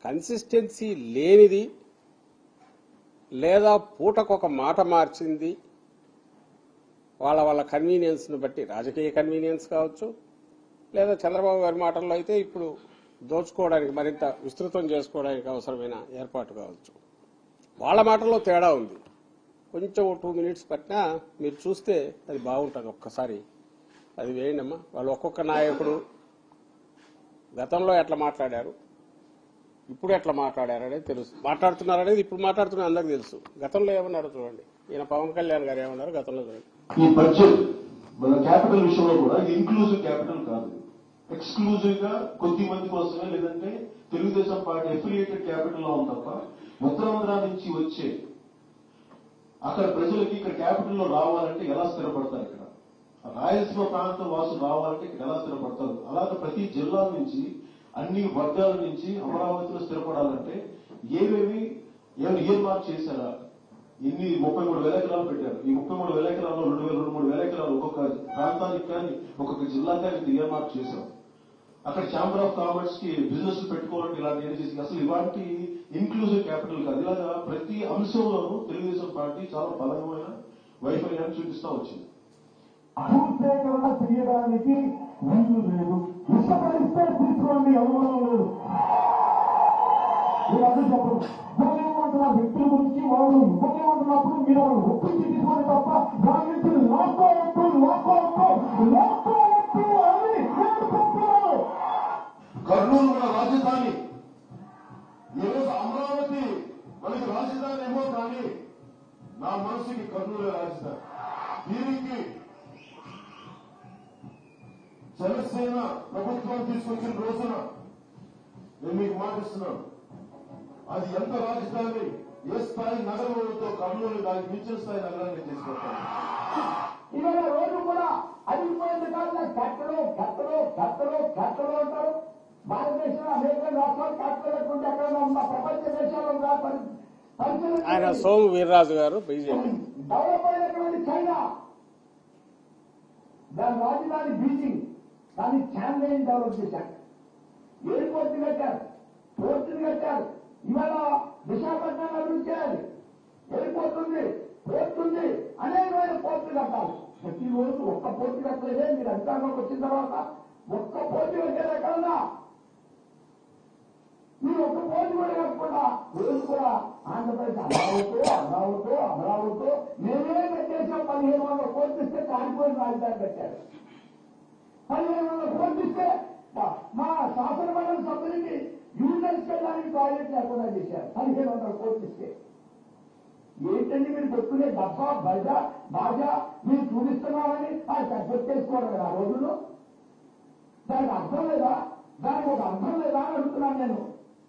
Consistency లేనిది లేదా పూటకొక మాట మార్చింది వాళ్ళ కన్వీనియన్స్ను బట్టి, రాజకీయ కన్వీనియన్స్ కావచ్చు, లేదా చంద్రబాబు గారి మాటల్లో అయితే ఇప్పుడు దోచుకోవడానికి మరింత విస్తృతం చేసుకోవడానికి అవసరమైన ఏర్పాటు కావచ్చు. వాళ్ళ మాటల్లో తేడా ఉంది. కొంచెం 2 minutes పట్టినా మీరు చూస్తే అది బాగుంటుంది. ఒక్కసారి అది వేయండమ్మా. వాళ్ళు ఒక్కొక్క నాయకుడు గతంలో ఎట్లా మాట్లాడారు, ఇప్పుడు ఎట్లా మాట్లాడారు అనేది తెలుసు. మాట్లాడుతున్నారనేది ఇప్పుడు మాట్లాడుతున్న అందరికీ తెలుసు. గతంలో ఏమన్నారో చూడండి. ఈయన పవన్ కళ్యాణ్ గారు ఏమన్నారు గతంలో చూడండి. ఈ బడ్జెట్ మన క్యాపిటల్ విషయంలో కూడా ఇంక్లూజివ్ క్యాపిటల్ కాదు, ఎక్స్క్లూజివ్ గా కొద్ది మంది కోసమే, లేదంటే తెలుగుదేశం పార్టీ అఫిలియేటెడ్ క్యాపిటల్ లో ఉంది తప్ప ఉత్తరాంధ్ర నుంచి వచ్చే అక్కడ ప్రజలకి ఇక్కడ క్యాపిటల్ లో రావాలంటే ఎలా స్థిరపడతారు? ఇక్కడ రాయలసీమ ప్రాంతం వాసులు రావాలంటే ఇక్కడ ఎలా స్థిరపడతారు? అలాగే ప్రతి జిల్లా నుంచి అన్ని వర్గాల నుంచి అమరావతిలో స్థిరపడాలంటే ఏమేమి ఇయర్ మార్క్ చేశారా? ఇన్ని 33,000 ఎకరాలు పెట్టారు. ఈ 33,000 ఎకరాల్లో 2,000-3,000 ఎకరాలు ఒక్కొక్క ప్రాంతానికి కానీ ఒక్కొక్క జిల్లాకి కానీ ఇయర్ మార్క్ చేశాం. అక్కడ ఛాంబర్ ఆఫ్ కామర్స్ కి బిజినెస్ పెట్టుకోవాలంటే ఇలాంటి ఏం చేసి అసలు ఇలాంటి ఇన్క్లూజివ్ క్యాపిటల్ కాదు. ఇలాగా ప్రతి అంశంలోనూ తెలుగుదేశం పార్టీ చాలా బలమైన వైఫల్యాన్ని చూపిస్తా వచ్చింది. భూసేకరణ చేయడానికి వీలు లేదు. ఇష్టపడిస్తే తీసుకోండి, అనుమానం లేదు. మీరందరూ చెప్పరు ఇవ్వలేమంటున్న వ్యక్తుల గురించి వాళ్ళు ఇవ్వలేమంటున్నప్పుడు మీరు వాళ్ళు ఒప్పించి తీసుకోండి తప్ప దాని నుంచి లాక్కోవద్దు అని చెప్తున్నారు. కర్నూలు మన రాజధాని, ఈరోజు అమరావతి మనకి రాజధాని ఏమో కానీ నా మనసుకి కర్నూలు రాజధాని. దీనికి జనసేన ప్రభుత్వం తీసుకొచ్చిన రోజున నేను మీకు మాటిస్తున్నాను, అది ఎంత రాజధాని, ఏ స్థాయి నగరంతో కర్నూలు దానికి మించిన స్థాయి నగరాన్ని తీసుకొస్తాను. ఇవాళ రోజు కూడా అడిగిపోయిన కాదు కట్టలు అంటారు. భారతదేశంలో అనేక రాష్ట్రాలు కట్టలు లేకుండా ఎక్కడ ఉన్న ప్రపంచ దేశాల్లో ఆయన సోము వీర్రాజు గారు బీజేపీ. డెవలప్ అయినటువంటి చైనా దాని రాజధాని బీజింగ్, దాన్ని షాంఘై డెవలప్ చేశారు. ఎయిర్పోర్ట్ కట్టారు, పోర్టులు కట్టారు. ఇవాళ విశాఖపట్నం అభివృద్ధి చేయాలి. ఎయిర్పోర్ట్ ఉంది, పోర్ట్ ఉంది, అనేకమైన పోర్టులు కట్టాలి. ప్రతిరోజు ఒక్క పోర్టు కట్టలేదే. మీరు అధికారంలోకి వచ్చిన తర్వాత ఒక్క పోర్టు కట్టారు ఎక్కడన్నా? మీరు ఒక్క పోర్టు కూడా కట్టకుండా రోజు కూడా ఆంధ్రప్రదేశ్ అమరావతితో మేమే కట్టేసాం. 1,500 కోట్లు ఇస్తే కాలిపోయిన రాజధాని కట్టారు. 1,500 కోట్లు ఇస్తే మా శాసన మండలి సభ్యులకి యూనియన్స్ వెళ్ళడానికి టాయిలెట్ లేకుండా చేశారు. 1,500 కోట్లు ఇస్తే ఏంటండి మీరు పెట్టుకునే డబ్బా బాజా మీరు చూపిస్తున్నామని పెట్టేసుకోవడం కదా ఆ రోజుల్లో? దానికి అర్థం లేదా? దానికి ఒక అర్థం లేదా అని అడుగుతున్నాను నేను.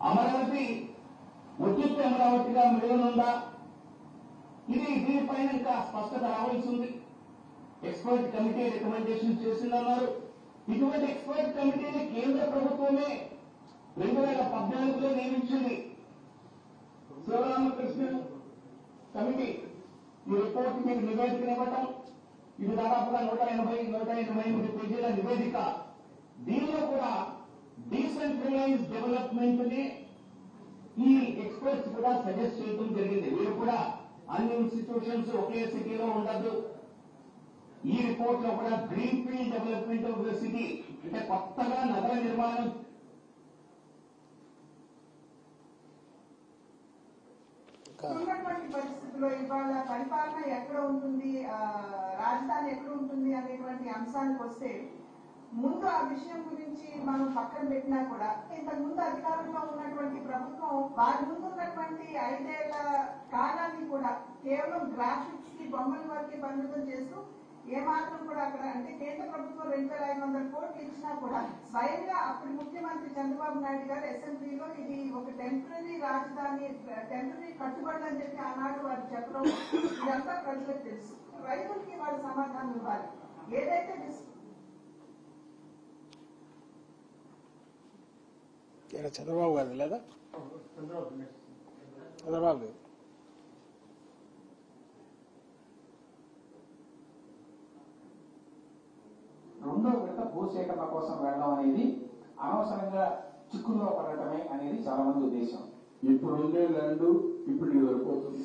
అమరావతి ఉచిత అమరావతిగా మిగలనుందా? దీనిపైన ఇంకా స్పష్టత రావాల్సి ఉంది. ఎక్స్పర్ట్ కమిటీ రికమెండేషన్ చేసిందన్నారు. ఇటువంటి ఎక్స్పర్ట్ కమిటీని కేంద్ర ప్రభుత్వమే 2014లో నియమించింది. శివరామకృష్ణ కమిటీ ఈ రిపోర్ట్ మీకు నివేదికనివ్వటం, ఇది దాదాపుగా 180-188 పేజీల నివేదిక. దీనిలో కూడా డీసెంట్రలైజ్ డెవలప్మెంట్ ని ఈ ఎక్స్పర్ట్స్ కూడా సజెస్ట్ చేయడం జరిగింది. వీరు కూడా అన్ని ఇన్స్టిట్యూషన్స్ ఒకే సిటీలో ఉండద్దు. ఈ రిపోర్ట్ లో కూడా green field development of the city, అంటే కొత్తగా నగర నిర్మాణం ఉన్నటువంటి పరిస్థితుల్లో ఇవాళ పరిపాలన ఎక్కడ ఉంటుంది, రాజధాని ఎక్కడ ఉంటుంది అనేటువంటి అంశానికి వస్తే ముందు ఆ విషయం గురించి మనం పక్కన పెట్టినా కూడా ఇంతకు ముందు అధికారంలో ఉన్నటువంటి ప్రభుత్వం వారి ముందు ఉన్నటువంటి 5 ఏళ్ల కాలాన్ని కూడా కేవలం గ్రాఫిక్స్ కి బొమ్మల వరకే పరిమితం చేస్తూ ఏమాత్రం కూడా అక్కడ అంటే కేంద్ర ప్రభుత్వం 2,500 కోట్లు ఇచ్చినా కూడా స్వయంగా అప్పటి ముఖ్యమంత్రి చంద్రబాబు నాయుడు గారు అసెంబ్లీలో ఇది ఒక టెంపరీ రాజధాని, టెంపరీ కట్టుబడి అని చెప్పి ఆనాడు వారు చెప్పడం ఇదంతా ప్రజలకు తెలుసు. రైతులకి వారు సమాధానం ఇవ్వాలి. ఏదైతే చంద్రబాబు గారు లేదా చంద్రబాబు రెండో విడత భూసేకరణ కోసం వెళ్ళడం అనేది అనవసరంగా చిక్కుల్లో పడటమే అనేది చాలా మంది ఉద్దేశం. ఇప్పుడు ఉండే ల్యాండ్ ఇప్పుడు సరిపోతుంది.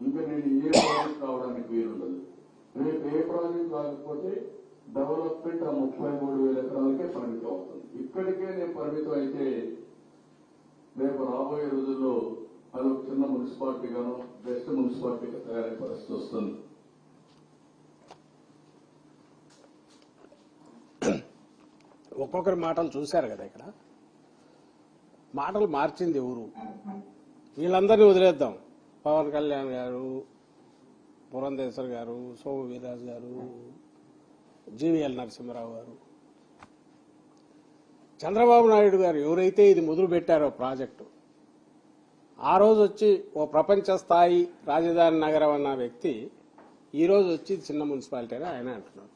ఇంకా నేను ఏ ప్రాజెక్ట్ రావడానికి వీలుండదు. రేపు ఏ ప్రాజెక్ట్ రాకపోతే డెవలప్మెంట్ ఆ 33,000 ఎకరాలకే పరిమితం అవుతుంది. ఇక్కడికే నేను పరిమితం అయితే రేపు రాబోయే రోజుల్లో అది ఒక చిన్న మున్సిపాలిటీగాను బెస్ట్ మున్సిపాలిటీగా తయారయ్యే పరిస్థితి వస్తుంది. ఒక్కొక్కరి మాటలు చూశారు కదా, ఇక్కడ మాటలు మార్చింది ఎవరు? వీళ్ళందరినీ వదిలేద్దాం. పవన్ కళ్యాణ్ గారు, పురంధేశ్వర్ గారు, సోము వీర్రాజు గారు, జీవీఎల్ నరసింహరావు గారు, చంద్రబాబు నాయుడు గారు ఎవరైతే ఇది మొదలు పెట్టారో ప్రాజెక్టు, ఆ రోజు వచ్చి ఓ ప్రపంచ స్థాయి రాజధాని నగరం అన్న వ్యక్తి ఈ రోజు వచ్చి చిన్న మున్సిపాలిటీ అని ఆయన అంటున్నారు.